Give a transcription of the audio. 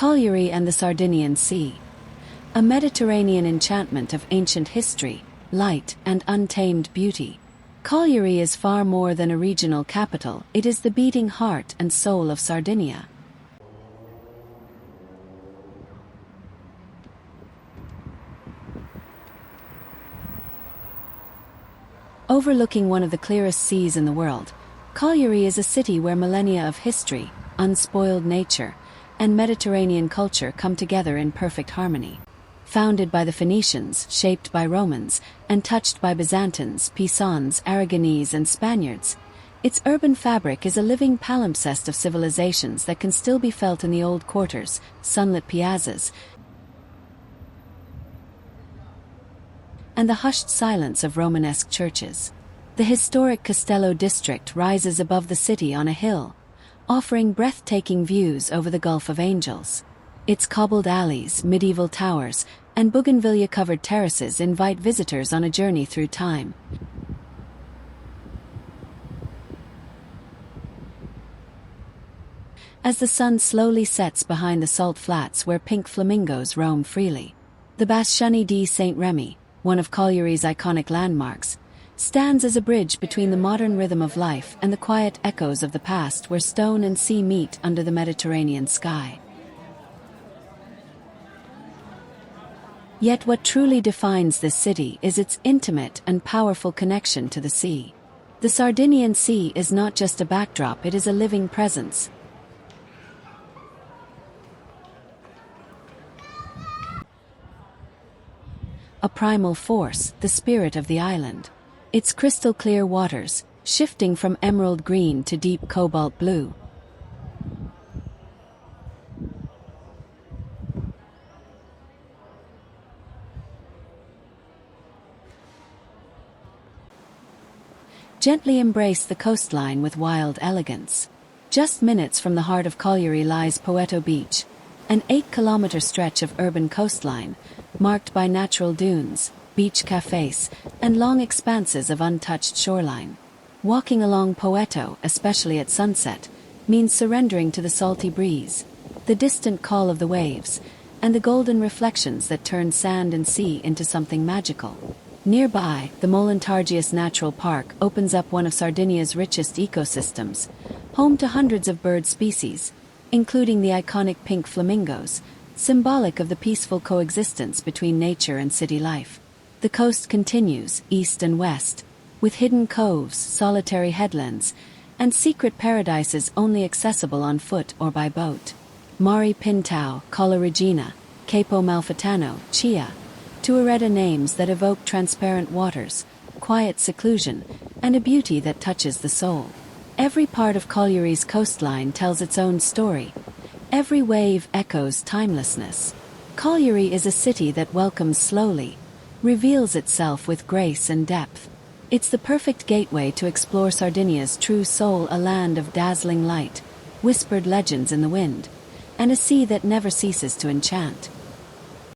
Cagliari and the Sardinian Sea. A Mediterranean enchantment of ancient history, light, and untamed beauty. Cagliari is far more than a regional capital, it is the beating heart and soul of Sardinia. Overlooking one of the clearest seas in the world, Cagliari is a city where millennia of history, unspoiled nature, and Mediterranean culture come together in perfect harmony. Founded by the Phoenicians, shaped by Romans, and touched by Byzantines, Pisans, Aragonese, and Spaniards, its urban fabric is a living palimpsest of civilizations that can still be felt in the old quarters, sunlit piazzas, and the hushed silence of Romanesque churches. The historic Castello district rises above the city on a hill, offering breathtaking views over the Gulf of Angels. Its cobbled alleys, medieval towers, and bougainvillea-covered terraces invite visitors on a journey through time. As the sun slowly sets behind the salt flats where pink flamingos roam freely, the Bastions di Saint Remy, one of Cagliari's iconic landmarks, stands as a bridge between the modern rhythm of life and the quiet echoes of the past where stone and sea meet under the Mediterranean sky. Yet what truly defines this city is its intimate and powerful connection to the sea. The Sardinian Sea is not just a backdrop, it is a living presence. A primal force, the spirit of the island. Its crystal-clear waters, shifting from emerald green to deep cobalt blue, gently embrace the coastline with wild elegance. Just minutes from the heart of Cagliari lies Poetto Beach, an 8-kilometer stretch of urban coastline, marked by natural dunes, beach cafes, and long expanses of untouched shoreline. Walking along Poetto, especially at sunset, means surrendering to the salty breeze, the distant call of the waves, and the golden reflections that turn sand and sea into something magical. Nearby, the Molentargius Natural Park opens up one of Sardinia's richest ecosystems, home to hundreds of bird species, including the iconic pink flamingos, symbolic of the peaceful coexistence between nature and city life. The coast continues, east and west, with hidden coves, solitary headlands, and secret paradises only accessible on foot or by boat. Mare Pintau, Colla Regina, Capo Malfitano, Chia, Tuareta names that evoke transparent waters, quiet seclusion, and a beauty that touches the soul. Every part of Cagliari's coastline tells its own story. Every wave echoes timelessness. Cagliari is a city that welcomes slowly, reveals itself with grace and depth. It's the perfect gateway to explore Sardinia's true soul, a land of dazzling light, whispered legends in the wind, and a sea that never ceases to enchant.